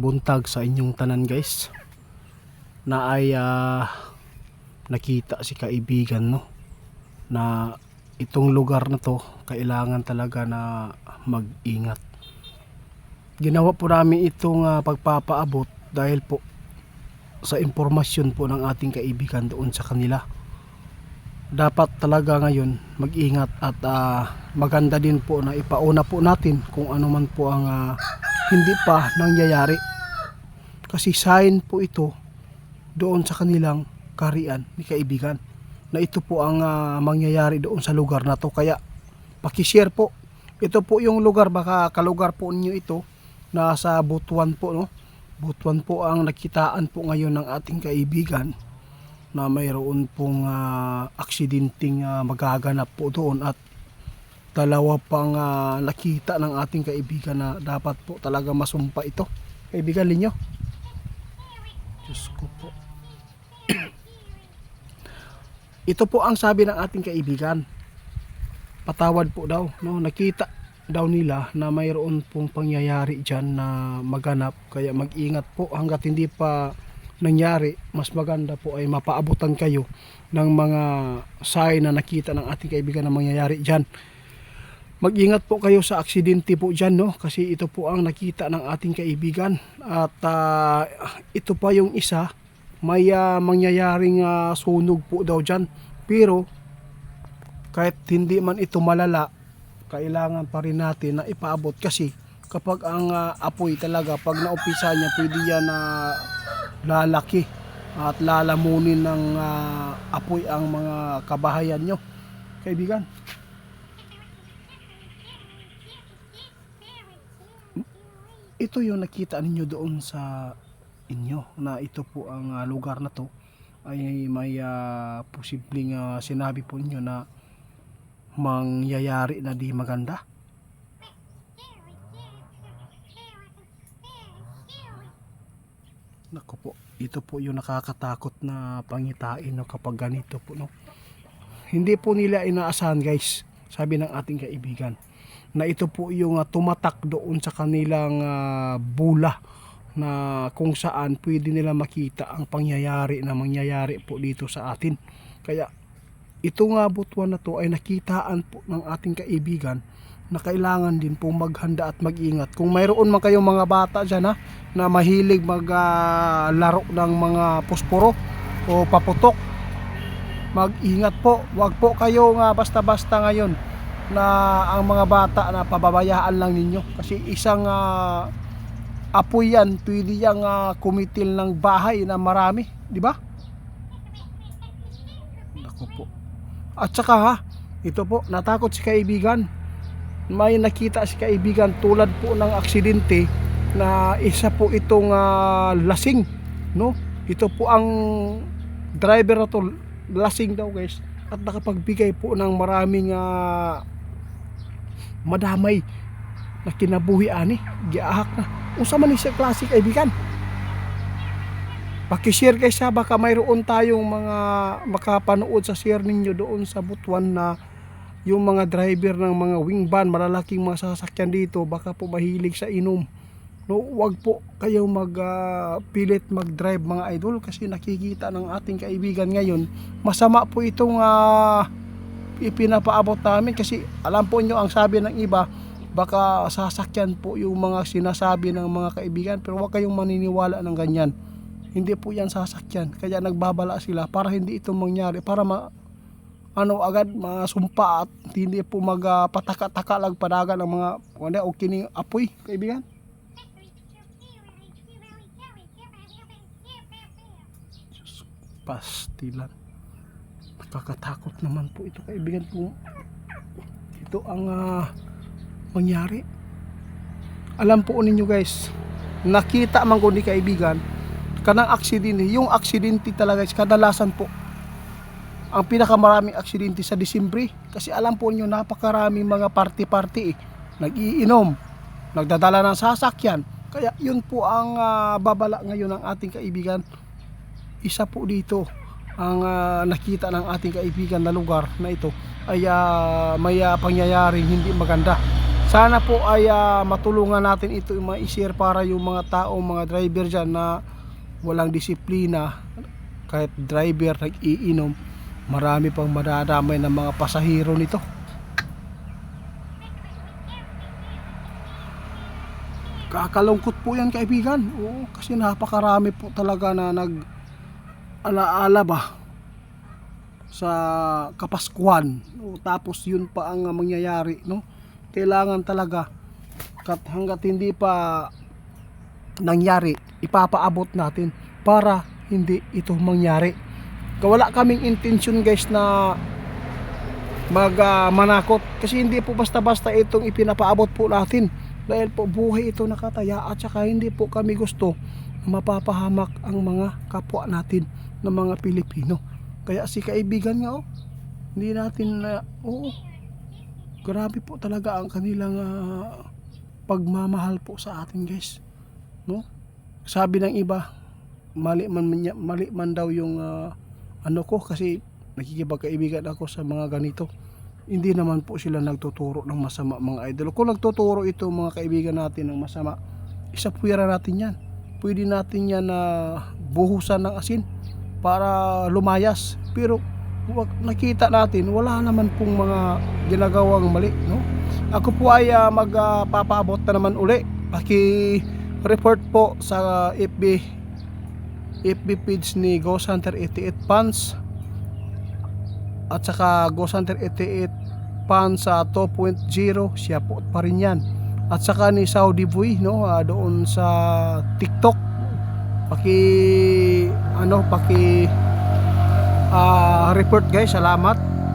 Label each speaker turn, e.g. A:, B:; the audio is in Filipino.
A: buntag sa inyong tanan guys, na ay nakita si kaibigan no, na itong lugar na to kailangan talaga na mag-ingat. Ginawa po namin itong pagpapaabot dahil po sa impormasyon po ng ating kaibigan doon sa kanila. Dapat talaga ngayon mag-ingat at maganda din po na ipauna po natin kung ano man po ang hindi pa nangyayari, kasi sign po ito doon sa kanilang kaharian ni kaibigan na ito po ang mangyayari doon sa lugar na to. Kaya pakishare po, ito po yung lugar, baka kalugar po ninyo ito, nasa Butuan po no. Butuan po ang nakitaan po ngayon ng ating kaibigan na mayroon pong aksidenteng magaganap po doon, at dalawa pang nakita ng ating kaibigan na dapat po talaga masumpa ito. Kaibigan ninyo, Diyos ko po. Ito po ang sabi ng ating kaibigan, patawad po daw no? Nakita daw nila na mayroon pong pangyayari dyan na maganap, kaya mag-ingat po hanggat hindi pa nangyari. Mas maganda po ay mapaabutan kayo ng mga sign na nakita ng ating kaibigan na mangyayari dyan. Mag-ingat po kayo sa aksidente po dyan no, kasi ito po ang nakita ng ating kaibigan. At ito pa yung isa, may mangyayaring sunog po daw dyan, pero kahit hindi man ito malala, kailangan pa rin natin na ipaabot, kasi kapag ang apoy talaga, pag naumpisa niya, pwede yan lalaki at lalamunin ng apoy ang mga kabahayan nyo, kaibigan. Ito yung nakita ninyo doon sa inyo, na ito po ang lugar na to ay may posibleng sinabi po ninyo na mangyayari na di maganda. Naku po, ito po yung nakakatakot na pangitain no, kapag ganito po no. Hindi po nila inaasahan guys, sabi ng ating kaibigan, na ito po yung tumatak doon sa kanilang bula, na kung saan pwede nila makita ang pangyayari na mangyayari po dito sa atin. Kaya ito nga Butuan na to ay nakitaan po ng ating kaibigan na kailangan din po maghanda at mag-ingat. Kung mayroon man kayong mga bata dyan na mahilig maglaro ng mga posporo o paputok, mag-ingat po. Huwag po kayo basta-basta ngayon na ang mga bata na pababayaan lang ninyo, kasi isang apoy yan, pwede yang kumitil ng bahay na marami, di ba? Naku po. At saka ito po, natakot si kaibigan. May nakita si kaibigan tulad po ng aksidente na isa po itong lasing no. Ito po ang driver na to, lasing daw guys, at nakapagbigay po ng maraming madamay na kinabuhi ani, giahak na. Unsa man ni sa klase kaibigan? Paki-share guys baka mayroon tayong mga makapanood sa share ninyo doon sa Butuan na yung mga driver ng mga wing van, malalaking mga sasakyan dito, baka po mahilig sa inom. No, wag po kayo pilit mag-drive mga idol, kasi nakikita ng ating kaibigan ngayon, masama po itong ipinapaabot namin, kasi alam po nyo ang sabi ng iba, baka sasakyan po yung mga sinasabi ng mga kaibigan, pero wag kayong maniniwala ng ganyan. Hindi po yan sasakyan, kaya nagbabala sila para hindi ito mangyari, para agad masumpa at hindi po magpataka-taka lang padagan ng mga o kining apoy kaibigan. Pastilan, nakakatakot naman po ito kaibigan. Po ito ang mangyari. Alam po ninyo guys, nakita man ko ni kaibigan kanang aksidente, yung aksidente talaga kadalasan po ang pinakamaraming aksidente sa Disyembre, kasi alam po niyo napakaraming mga party-party nag-iinom, nagdadala ng sasakyan, kaya yun po ang babala ngayon ng ating kaibigan. Isa po dito ang nakita ng ating kaibigan na lugar na ito ay may pangyayaring hindi maganda. Sana po ay matulungan natin ito ma-share para yung mga tao, mga driver dyan na walang disiplina, kahit driver nag-iinom, marami pang madadamay ng mga pasahero nito. Kakalungkot po yan, kaibigan. Oo, kasi napakarami po talaga na nag-alaala ba sa Kapaskuhan. O, tapos yun pa ang mangyayari, no? Kailangan talaga hanggat hindi pa nangyari, ipapaabot natin para hindi ito mangyari. Wala kaming intensyon guys na manakot, kasi hindi po basta-basta itong ipinapaabot po natin, dahil po buhay ito nakataya, at saka hindi po kami gusto na mapapahamak ang mga kapwa natin ng mga Pilipino. Kaya si kaibigan nga, hindi natin grabe po talaga ang kanilang pagmamahal po sa atin guys, no? Sabi ng iba, mali man daw yung ano ko, kasi nakikipagkaibigan ako sa mga ganito. Hindi naman po sila nagtuturo ng masama, mga idol. Kung nagtuturo ito mga kaibigan natin ng masama, isapuwera natin yan. Pwede natin yan na buhusan ng asin para lumayas. Pero nakita natin wala naman pong mga ginagawang mali, no? Ako po ay magpapaabot na naman uli. Paki-report po sa FB page ni Ghost Hunter 88 Fans, at saka Ghost Hunter 88 Fans sa 2.0, siya po pa rin yan. At saka ni Saudi Boy, no, doon sa TikTok. Paki report guys, salamat.